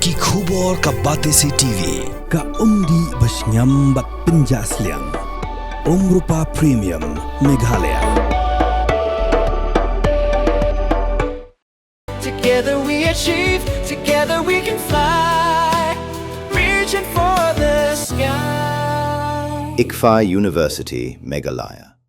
Ki khubor ka Batesi TV ka umdi basnyam bak penjaslian Rupa Premium Meghalaya. Together we achieve, together we can fly, reaching for the sky. ICFA University, Meghalaya.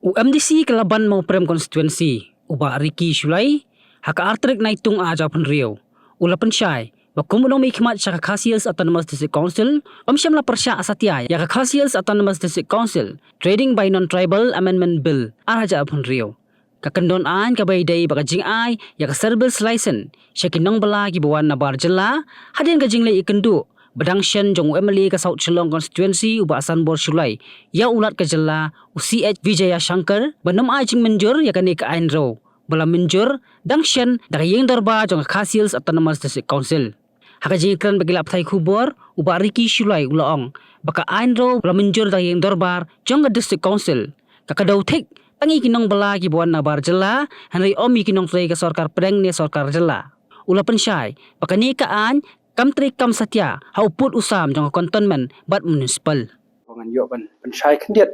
UMDC kelaban mau prem konstituensi uba Riki Shulai haka artrik na itong ajapan Rio ula pensyai bakumunong may khidmat sa Khasiels Autonomous District Council omsyam la persya asatya ya Khasiels Autonomous District Council Trading by Non-Tribal Amendment Bill araja apun Rio kakendon an kabay day bakajing ay ya service license syakinong bala gibawan na barjela hadin kajing lay ikendu Badang Shen jong UMLA ka South Shillong constituency uba asan bor Shulai ya ulat ka jela UCH Vijaya Shankar banam ajing menjur ya kani ka ain raw bala menjur dang Shen dagayeng darba jong Khasiels Autonomous District Council hakajing kran bagilap thai khubor uba Riki Shulai ulaong baka ain raw bala menjur dagayeng darbar jong District Council kakadaw thik tangi kinong bala gibuan na bar jela hanri omi kinong tray ka sarkar pedang ni sarkar jela ula pensyai baka ni kaan Kamtri kam satya hauput usam jong kantonmen bat municipal. Pangan yo ban pensyai kendiat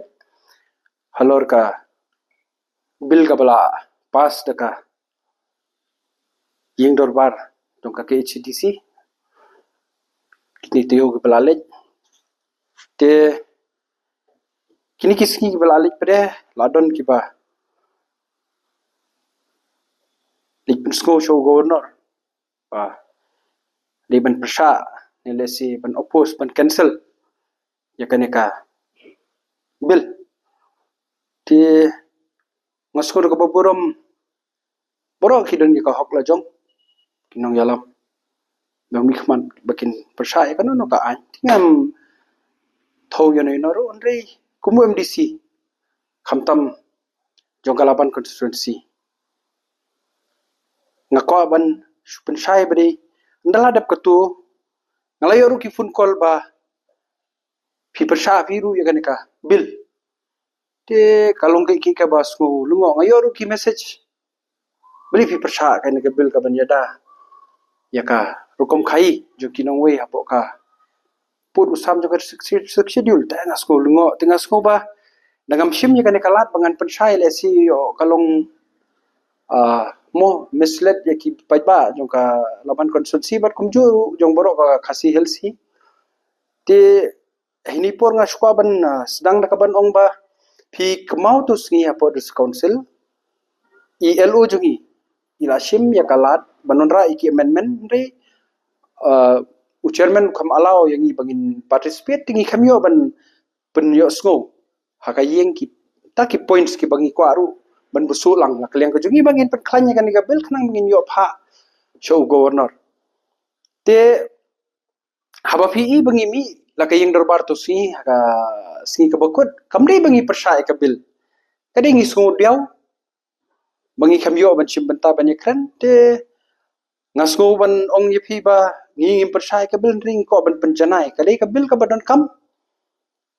halor ka bil ka bala pas deka yeng dorbar jong ka KHDC kini teo ka bala lej te kini kiski ka bala lej pre ladon ki ba lik pensko show governor ba di ban persya nilai si ban oppose ban cancel ya kaneka bil ti ngaskur ka baburom borok kidon ka hokla jong kinong yalam bang mikman bakin persya ya kanono ka an tingam thau ya no ro onrei kumu MDC khamtam jong kalaban constituency ngako ban pensai bari ndala dap ketu ngalayo ru ki phone call ba phi persha phiru ya ganeka bil te kalong ki ka bas ko lungo ngayo ru ki message beli phi persha ganeka bil ka banyada ya ka rukom khai jo kinong we hapo ka put usam jo schedule ta ngas ko lungo tingas ko ba dangam sim ya ganeka lat bangan pensai le si yo kalong mo misled ya ki paiba jong ka laban konstitusi bat kumju jong borok ka khasi helsi te hini por nga skwa ban sedang nakaban ong ba phi kemau tu sngi apo dis council ELO jungi ila sim ya kalat banonra iki amendment re chairman kam allow yang i bangin participate tingi khamyo ban penyo sngo hakayeng ki ta ki points ki bangi ko aru ban busulang nakaliang ko jungi bangin penklanya kan ga bel kanang bangin yo pha show governor te haba phi bangi mi lakayeng darbar to si ka si ka bakut kamdei bangi persya ka bil kading isu diaw bangi khamyo ban sim banta ban ekran te ngasgo ban ong yepi ba ngi persya ka bil ring ko ban penjanai kadai ka bil ka badan kam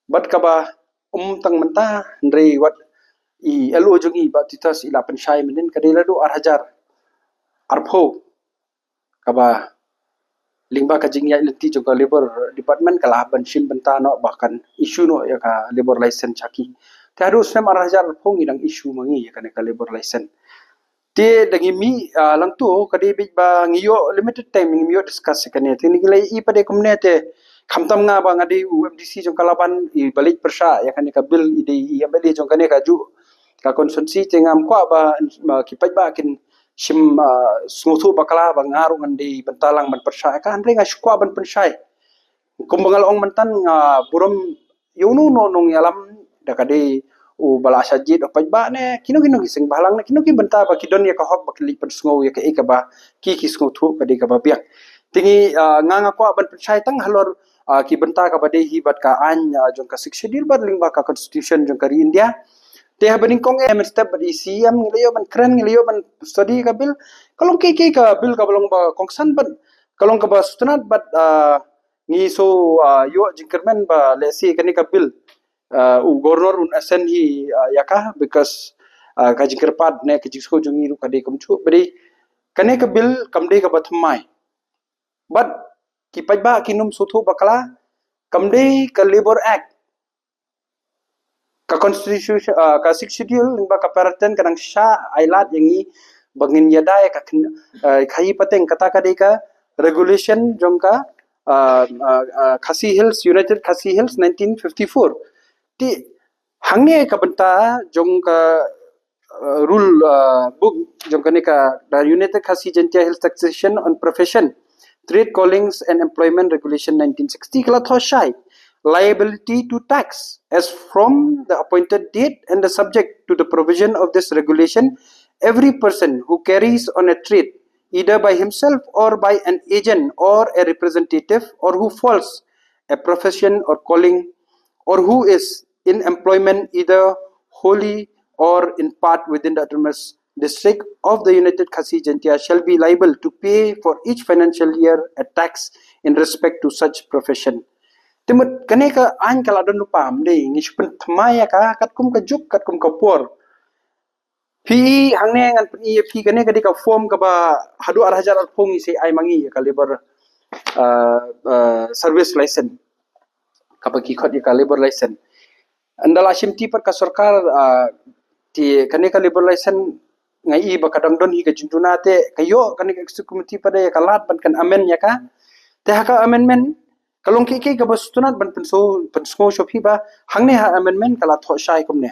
bat ka ba tang menta ndrei wat I elo jungi ba titas ila pensyai menen kadela do arhajar arpho kaba lingba ka jingya ilti juga labor department kala ban sim benta no bahkan isu no ya ka labor license chaki te harus sem arhajar arpho ngidang isu mangi ya ka labor license te dangi mi lang tu kadi big ba ngiyo limited time ngiyo discuss kane te nilai I pade kumne te khamtam nga ba ngadi UMDC jong kalaban I balik persya ya kane ka bill ide I abade jong kane ka ju ka konsumsi tengam kwa ba kipai ba kin sim smutu bakala ba ngaru ngandi bentalang ban persya ka andre nga skwa ban pensai kumbangal ong mentan burom yunu no nong yalam dakade u bala sajid opai ba ne kino gising balang ne kino ki benta ba kidon ya ka hok ba kili pen sngo ya ka e ka ba ki smutu ka de ka ba biak tingi nga kwa ban pensai tang halor ki benta ka ba de hi bat ka an jong ka sikshedil ba lingba ka constitution jong ka India te habening kong step badi siam ngiliyo ban kren ngiliyo ban study ka bil kalong ke ka bil ka balong ba kongsan ban kalong ka ba sutunat bat ngi so yo jingkermen ba lesi kani ka bil u governor un asen hi yaka because ka jingkerpat ne ka jisko jungi ru ka de kumchu bari kani ka bil kamde ka ba thamai but ki pajba kinum suthu bakala kamde ka Labor Act ka constitution ka six schedule lingba ka perten kanang sha ailat yangi bangin yadai ka khai pateng kata ka ka regulation jongka Khasi Hills United Khasi Hills 1954 ti hangne ka benta jongka rule book jongka ne ka the United Khasi Gentia Hills Taxation on Profession Trade Callings and Employment Regulation 1960 kala thoshai liability to tax as from the appointed date and the subject to the provision of this regulation every person who carries on a trade either by himself or by an agent or a representative or who follows a profession or calling or who is in employment either wholly or in part within the autonomous district of the United Khasi Gentia shall be liable to pay for each financial year a tax in respect to such profession. Timut kane ka an kala don lupam de ngispen thmaya ka kat kum ka juk kat kum ka por pi hangne ngan pi kane ka di ka form ka ba hadu arhajar al phong isi ai mangi ka labor service license ka ba ki khot ka labor license andala shimti par ka sarkar ti kane ka labor license ngai ba kadang don hi ka jintuna te kayo kane ka executive committee pada ka lat ban kan amen ya ka te ha ka amendment kalong ki ka bastunat ban penso shopi ba hangne ha amendment kala tho shai kumne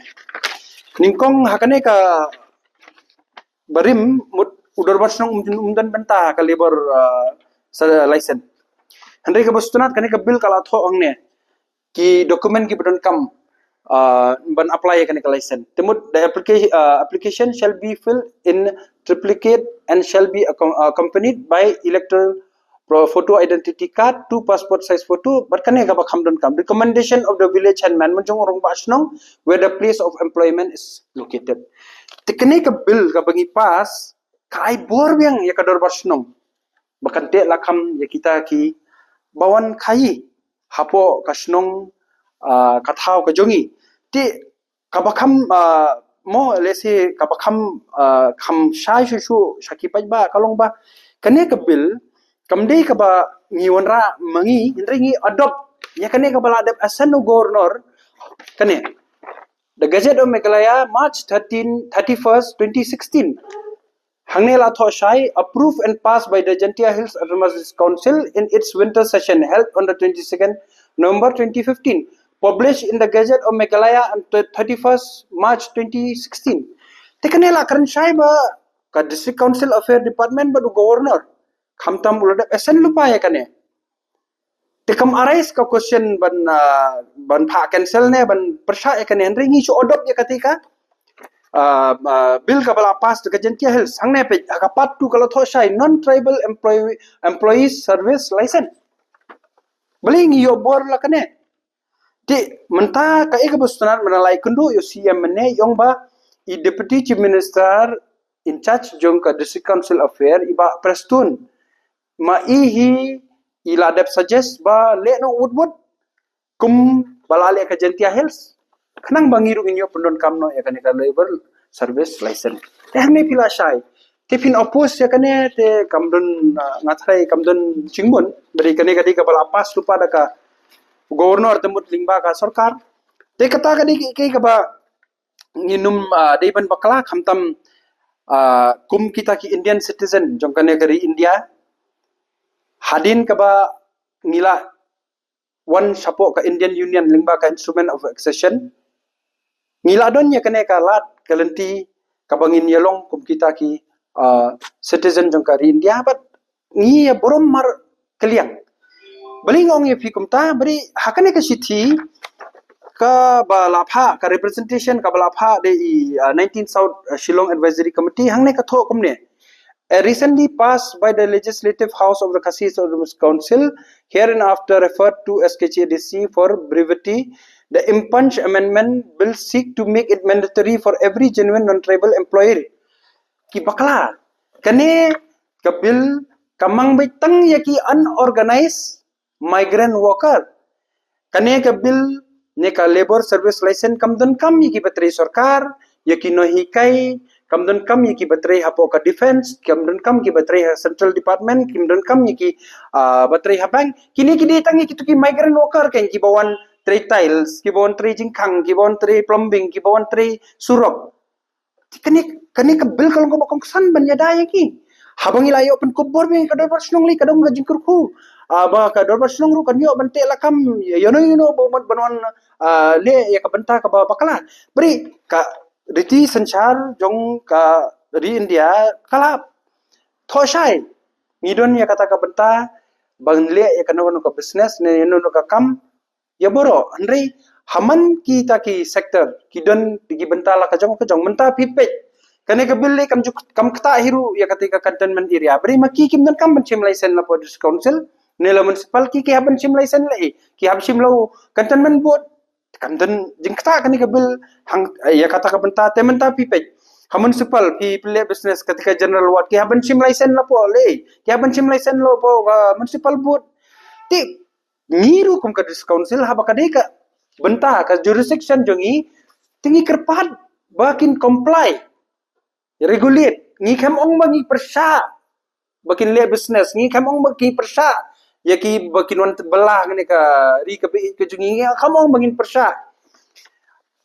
ningkong hakane ka barim mut udor basnong umdan benta ka labor license handai ka bastunat kane ka bill kala tho angne ki document ki badon kam ban apply kane ka license temut the application shall be filled in triplicate and shall be accompanied by electoral photo identity card, 2 passport size photo, but kane ka bakham don kam recommendation of the village handman manjong orang basnong where the place of employment is located. Tekane ka bill ka bangi pas kai bor biang ya kador basnong bakante lakam ya kita ki bawan khai hapo kasnong kathau ka jongi ti ka bakham mo lese ka bakham kham shai shu shaki pajba kalong ba kane ka bill kamdei ka ba ngiwan ra mangi ngi adopt ya kane ka bala adap asano governor kane the Gazette of Meghalaya March 31st 2016 hangne la tho shai approved and passed by the Gentia Hills Autonomous Council in its winter session held on the 22nd November 2015 published in the Gazette of Meghalaya on 31st March 2016 te kane la karan shai ba ka district council affair department ba governor khamtam ulada esen lupa ya kane tekam arais ka question ban pha cancel ne ban persha ya kane ringi so odop ya katika bill ka bala pass ka Gentia Hills hangne pe ka part 2 kala thoshai non tribal employees service license bling yo bor la kane ti menta ka ek bustunar menalai kundu yo CM ne yong ba I deputy chief minister in charge jong ka district council affair iba prestun ma ihi iladap suggest ba le no woodwood kum balale ka Gentia Hills khnang bangiru inyo pundon kamno ya kane ka labor service license te hne pila shai te pin oppose ya kane te kamdon ngathrai kamdon chingbon bari kane ka bala pas lupa da ka governor temut lingba ka sarkar te kata ka ke ka ba nginum deiban bakla khamtam kum kita ki Indian citizen jong kane kari India hadin ka ba ngila one sapo ka Indian Union lingba ka instrument of accession ngila don ya kane ka lat kalenti ka bangin yelong kum kita ki citizen jong ka India but ngi ya borom mar kaliang baling ong ye fikum ta bari hakane ka sithi ka balapha ka representation ka balapha de 19 South Shillong Advisory Committee hangne ka tho kumne recently passed by the Legislative House of the Khasi Autonomous Council, hereinafter referred to as KCADC for brevity, the impunged amendment will seek to make it mandatory for every genuine non-tribal employer. Ki bakla, kane ka bill kamang baitang yaki unorganized migrant worker. Kane ka bill ne ka labor service license kam don kam yaki batri sarkar yaki no hikai kamdan kam ki bateri hapo ka defense, kamdan kam ki bateri ha central department, kamdan kam ki bateri ha bank. Kini ki tangi ki migrant worker ken ki bawan tray tiles, ki bawan tray jingkang, ki bawan tray plumbing, ki bawan tray surok. Kani ka bil kalau ko bakong san ban yadaya ki. Habang ilayo pen kubor mi kador barslong li kadong jingkur ku. Ba kador barslong ru kan yo bante lakam yono bo banwan le ya ka benta ka bakala. Beri ka riti sanchar jong ka di India kala thoshai. Ngidon ya kata ka benta bang le ya kanono ka business ne yono ka kam ya boro andrei haman kita ki sektor kidon digi benta la ka jong menta pipet. Kani ka bille kam kata hiru ya ketika cantonment area. Beri maki kim dan kam bencim license la Police Council nela municipal ki hab bencim license la ki hab sim lo cantonment board kanton jing kata kani ka bil hang ya kata ka benta tementa pipet. Ha municipal ki pile business ketika general ward ki hab bencim license la po le ki hab bencim license lo po municipal board. Ti ngiru kum ka council haba ka deka benta ka jurisdiction jongi tinggi kerpat bakin comply regulate ngi kam ong bagi persya bakin le business ngi kam ong bagi persya ya ki bakin wan belah ngene ka ri ka be ke jungi kam ong bagi persya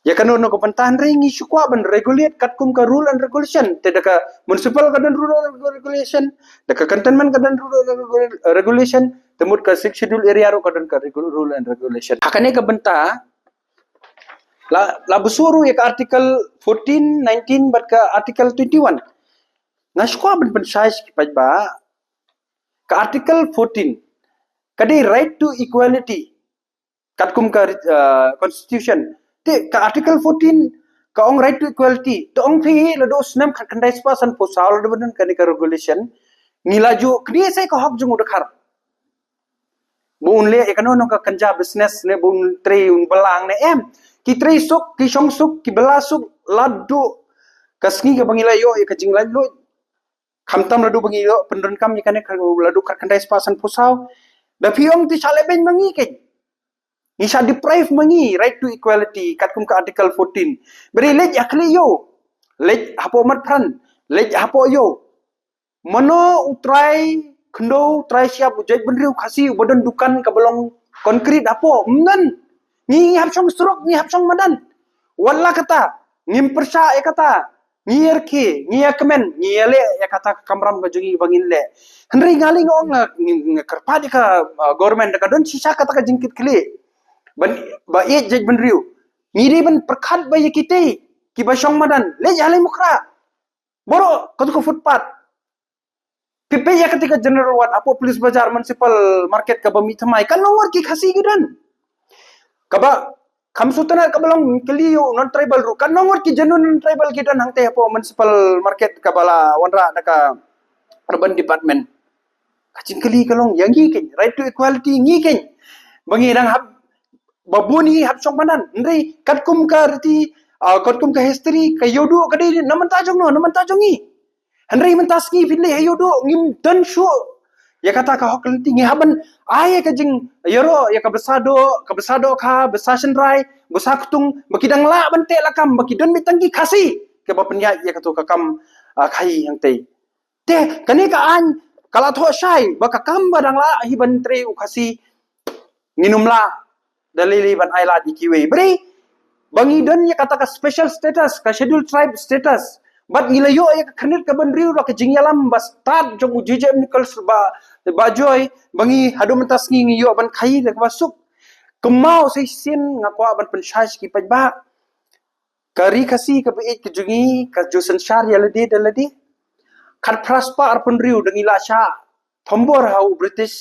ya kanono ko pantan ri ngi syukwa ban regulate kat kum ka rule and regulation te ka municipal ka dan rule and regulation de ka cantonment ka dan rule and regulation temut ka six schedule area ro ka dan ka rule and regulation hakane ka benta la busuru ya ka article 14 19 bat ka article 21 ngashkwa ban pensais ki pajba ka article 14 kadi right to equality katkum ka constitution te ka article 14 ka ong right to equality to ong phi la do snam khandai spasan posal do ban kani ka regulation ngilaju kni sai ka hak jungu dakhar bun le ekanono ka kanja business ne bun tre un belang ne ki tre suk ki shong suk ki bela suk ladu kasngi ka bangila yo ka jingla lo khamtam ladu bangilo pendon kam ikane ladu kandai spasan pusau da piong ti chale ben mangi ke isa deprive mangi right to equality katkum ka article 14 beri lej akli yo lej hapo mat pran lej hapo yo mano utrai khndo trai siap ujai benriu khasi badan dukan ka belong konkrit apo mnan ni hab song suruk ni hab song madan walla kata ngim persa ya kata ngir ki ngia kemen ngiale ya kata kamram ka jungi bangin le henry ngali ngong kerpa di ka government ka don sisa kata ka jingkit kli ban ba ye jej benriu ngiri ban perkhat ba ye kite ki ba song madan le jale mukra boro ko footpath pipe ya ketika general ward apo police bazar municipal market ka bami thamai kan nomor ki khasi gidan kaba kamsutana kabalong keliu non tribal ru kan nomor ki genuine non tribal gidan hangte apo municipal market kabala wanra naka urban department kacin keli kalong yang gi ken right to equality ngi ken bangi dang hab babuni hab song manan ndri katkum ka riti katkum ka history ka yodu kadi naman tajongi Henry mentasngi fitli hayodo ngim dan shu ya kata ka hoklen tingi haban ay ka jing yoro ya ka besado ka besasen rai besakutung bakidang la bante lakam bakidon mitanggi kasi ke bapenya ya katu kakam khai yang te kani ka an kala tho shai baka kam badang la hi ban tre u kasi nginum la dalili ban ai la dikiwe bre bangi don ya kata ka special status ka scheduled tribe status bat ngilayo ya khanit ka banriu ra ka jingyalam bastad jong ujije nikol ba joy bangi hadu mentas ngi yo ban khai le masuk kemau sai sin ngakwa ban penshas ki pajba kari kasi ka be ke jungi ka jo sanshar ya ledi daladi khat praspa ar penriu dengi la sha thombor hau british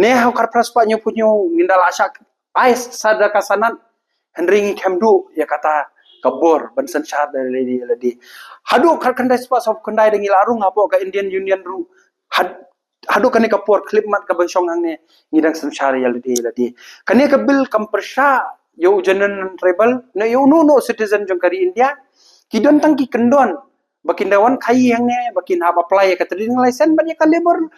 ne hau khat praspa nyu punyo ngindala sha ais sadaka sanan henringi khamdu ya kata kabor ban sanshar ledi hadu khat kandai spa sob kandai dengi larung apo ka Indian Union ru hadu kani kapor clip mat ka bansong angne ngidang sanshar ya ledi kani ka bil kampersha yo general tribal no yo no citizen jong kari India kidon tang ki kendon bakin dawan khai hangne bakin hab apply ka trading license ban ka labor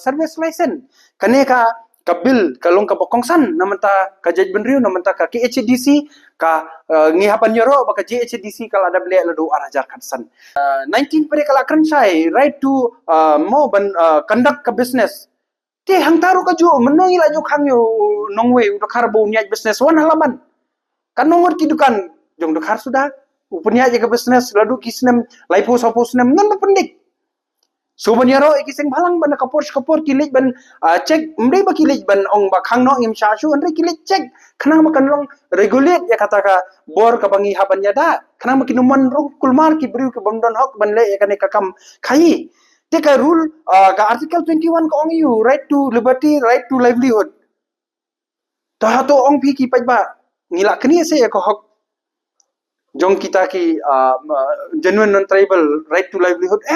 service license kani ka kabil kalong ka bokongsan namanta ka Jaj Benriu namanta ka KHDC ka ngihapan nyoro baka JHDC kala ada beli ladu arajar kansan 19 pare kala krensai right to mo ban conduct ka business te hang taru ka ju menongi la ju khang yo nongwe udah karbo niat business wan halaman kan nongor ki dukan jong dokar sudah upnya je ka business ladu kisnem laipo sopo snem nan pendik so banyaro ikiseng balang ban kapor kilit ban cek mdei ba kilit ban ong ba khang no ngim sha shu andre kilit cek khanang ma kan long regulate ya kata ka bor ka bangi haban ya da khanang ma kinuman ro kulmar ki briu ke bamdon hok ban le ya kan ka kam khai te ka rule ka article 21 ka ong you right to liberty right to livelihood ta to ong pi ki pa ba ngila kni se ya ko hok jong kita ki genuine non tribal right to livelihood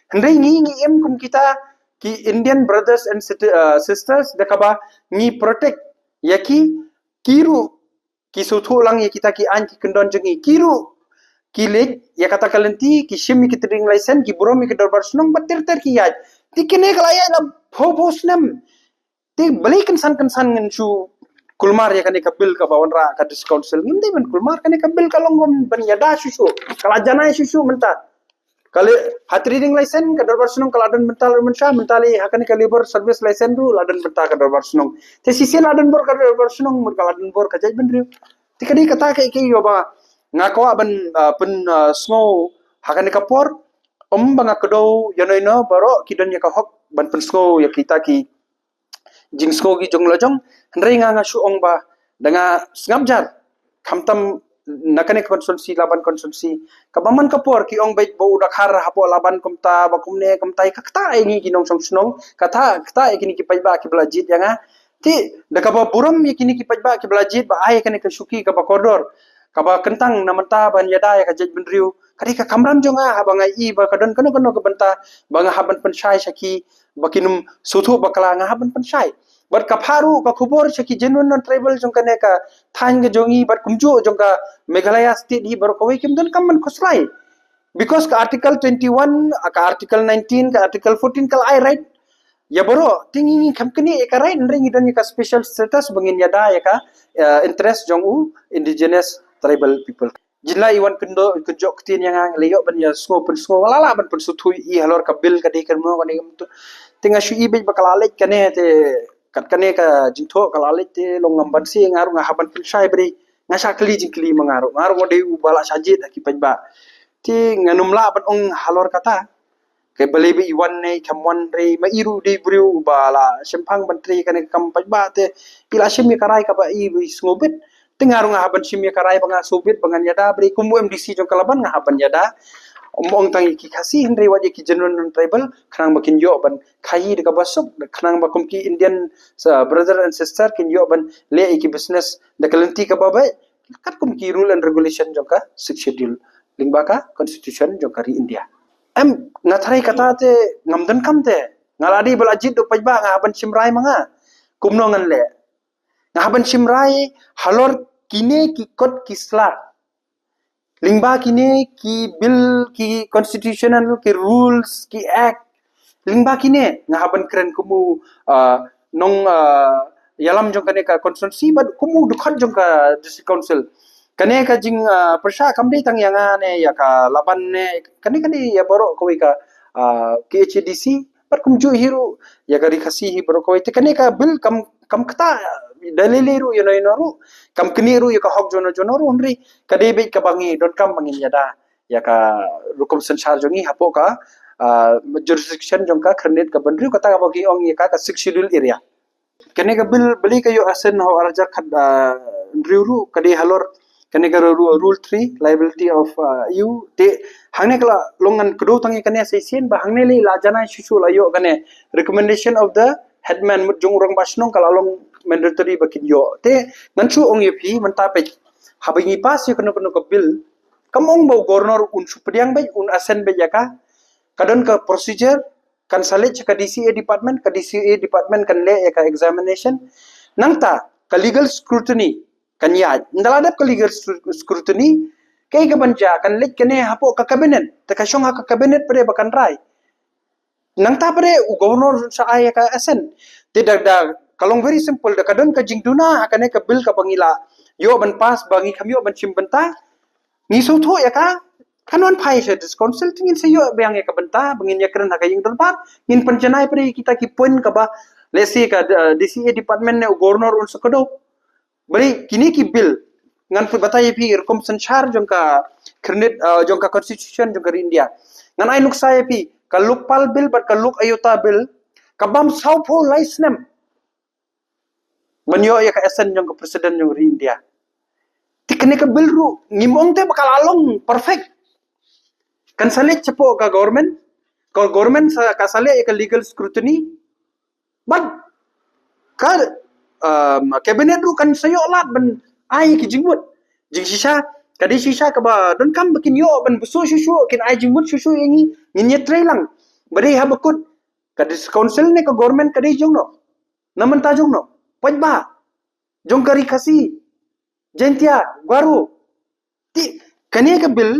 Hendai ngi em kum kita ki Indian brothers and sisters dekaba ngi protect yaki kiru ki suthu lang ya kita ki an ki kendon jengi kiru ki leg ya kata kalenti ki shimi ki trading license ki buromi ki dorbar sunong batir ter ki yaj tikene kalaya la phobosnem ti balikan san ngen su kulmar ya kane kabil ka bawanra ka council ngindi men kulmar kane kabil kalongom ban yada susu kalajana susu menta kali hat reading license ka darbar sunong kaladan mental mensha mentali hakani ka labor service license ru ladan benta ka darbar sunong te sisi ladan bor ka darbar sunong mur kaladan bor ka Jaj Benriu tikadi kata ke yo ba ngako ban pen snow hakani ka por banga kedo yanoino baro kidon ya ka hok ban pen snow ya kita ki jing snow gi jong lojong hendrai nga su ong ba danga ngabjar khamtam nakane konsumsi laban konsumsi kabaman kapor ki ong bait bo udak har hapo laban kumta bakumne kumtai kakta ini ginong song sunong kata ikini ki paiba ki belajit yanga ti dakaba buram yakini ki paiba ki belajit ba ai kane ka suki ka kodor kaba kentang namanta ban yada ya ka Jaj Benriu kadi ka kamram jonga habanga i ba kadon kano ka benta banga haban pensyai saki bakinum suthu bakala nga haban pensyai bar kapharu ka khubor saki genuine non tribal jong kane ka thang ge jongi bar kumju jong ka Meghalaya state hi bar kawai kim don kaman khosrai because ka article 21 ka article 19 ka article 14 kal ai right ya baro tingi kamkani ka right ring don ka special status bangin yada ya ka interest jong u indigenous tribal people jinla iwan kendo kejo ktin yang leyo ban ya sko lala ban pen suthui i halor ka bil ka de kan mo kan tu tinga shu i be bakala kane te kat kane ka jingtho kala te long ban si ngaru ngahaban pin sai bre ngasa kli jingkli mengaru ngode ubala sajid ki pajba ti nganumla ban ong halor kata ke balebe iwan ne kamwan re ma iru de briu ubala sempang bantri kan kam pajba te pila shimi karai ka ba i ngobet tengaru ngahaban shimi karai banga sobit bangan yada bre kumu MDC jong kalaban ngahaban yada ong tangi ki kasi hindre waje ki genuine tribal khanang bakin yo ban khai de ka basuk khanang bakum ki Indian brother and sister kin yo ban le ki business de kalenti ka babai kat kum ki rule and regulation jong ka 6 schedule lingba ka constitution jong kari India ngathrai kata te ngamdan kam te ngaladi balajit do pajba ngaban simrai manga kumno ngan le ngaban simrai halor kine ki kot kisla lingba kine ki bill ki constitutional ki rules ki act lingba kine ngahaban keren kumu nong yalam jong kane ka constituency bad kumu dukhan jong ka district council kane ka jing persha kamdei tang yanga ne ya ka laban ne kane ya boro koi ka KHDC par kumju hiru ya ka rikasi hi boro koi te kane ka bill kam kata daliliru ru kam keniru ya ka hok jono ru unri kadebe ka bangi don kam bangin yada ya ka rukum sensar jongi hapo ka jurisdiction jong ka kredit ka bandri kata ka bagi ong ya ka 6 schedule area kene ka bill beli ka yo asen ho arja khad riuru kade halor kene ka rule 3 liability of you te hangne kala longan kedo tangi kene seisen ba hangne li la jana susu la yo kane recommendation of the headman jong urang basnong kala long mandatory bakin yo te nganchu ong yepi menta pe habingi pas yo kono ka bill kamong bau governor un supriang bai un asen be yaka kadon ka procedure kan salit ka DCA department kan le ka examination nangta ka legal scrutiny kan ya ndaladap ka legal scrutiny kay ka banja kan le kene hapo ka cabinet te ka shong ka cabinet pre bakan rai nangta pre u governor sa ay ka asen te dagdag Kalong very simple da kadon ka jingduna hakane ka bill ka bangila yo ban pass bangi kamyo ban chimbenta ni so tho ya ka kanon phai se dis council tingin se yo bang ya ka benta bangin ya kren hakaying dalbar ngin panjanai pre kita ki point ka ba lesi ka DCA department ne governor un sakado bari kini ki bill ngan pu batai pi rekom sanchar jong ka kredit jong ka constitution jong ka India ngan ai luk sai pi ka luk pal bill but ka luk ayota bill ka bam sau pho laisnem banyo ya ka esen jong ka presiden jong ri India tikne ka bill ru ngimong te bakal along perfect kan sale cepo ka government sa ka sale ya ka legal scrutiny but ka cabinet ru kan sayo lat ban ai ki jingmut jing shisha kadi shisha ka ba don kam bakin yo ban busu shushu kin ai jingmut shushu yangi nginya trailang bari ha bakut kadi council ne ka government kadi jongno naman ta jongno pajba jong kari kasi jentia garu ti kani ka bill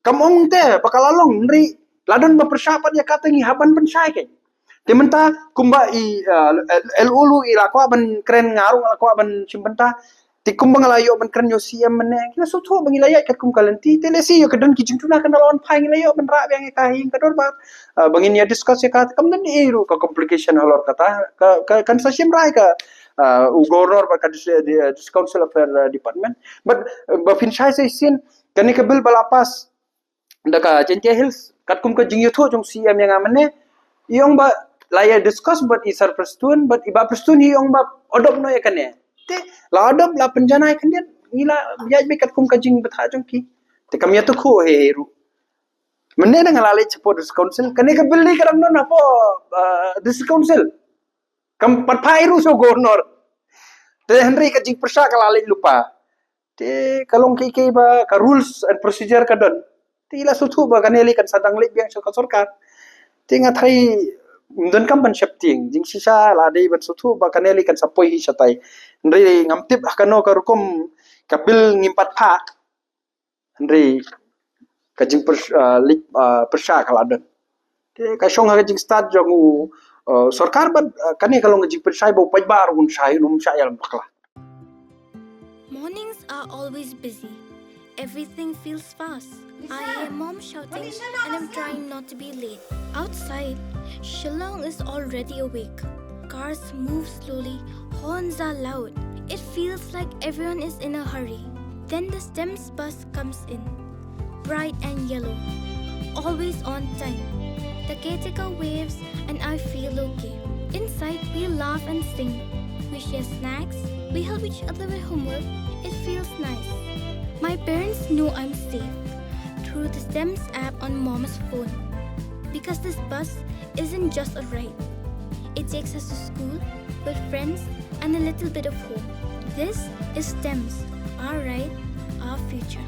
kamong te bakalalong nri ladon ba persyapan ya katangi haban pensai ke timenta kumba i elulu i lakwa ban kren ngarung lakwa ban simbenta ti kumba ngalayo ban kren yo siam mene kila soto bangilaya kat kum kalanti telesi yo kedan ki jingtuna kan lawan phai ngalayo ban ra bang ka hing kador ba bangin ya discuss ya kat kam dan iru ka complication halor kata kan sa simrai ka governor ba ka this council affair department but ba finchai se sin kani ka bill balapas ndaka jentia hills kat kum ka jingyo tho jong siam yang amane yong ba laya discuss but isar perstun but iba perstun yong ba odop no ya kane te la odop la penjana kan dia ngila biaj be kat kum ka jing betha jong ki te kam ya to kho he ru menne na ngala le chepo dis council kane ka bill ni karam no na po dis council kam pat phai ru so governor te henry ka jing persa kala le lupa te kalong ki ba ka rules and procedure ka don te ila sutu ba kaneli kan sadang le biang so ka sarkar te nga thai don kam ban shapting jing sisa la dei ban sutu ba kaneli kan sapoi hi satai ndri ngamtip akano ka rukom kabil ngimpat pha ndri ka jing persa kala don te ka shong ha jing start jong sarkar ban kane kalong jing persa bo pajbar un sai num sayal bakla. Mornings are always busy. Everything feels fast. I hear mom shouting and I'm trying not to be late. Outside, Shillong is already awake. Cars move slowly, horns are loud. It feels like everyone is in a hurry. Then the STEMS bus comes in, bright and yellow, always on time. The caretaker waves and I feel okay. Inside, we laugh and sing. We share snacks, we help each other with homework. It feels nice. My parents know I'm safe through the STEMS app on mom's phone. Because this bus isn't just a ride. It takes us to school with friends and a little bit of hope. This is STEMS, our ride, our future.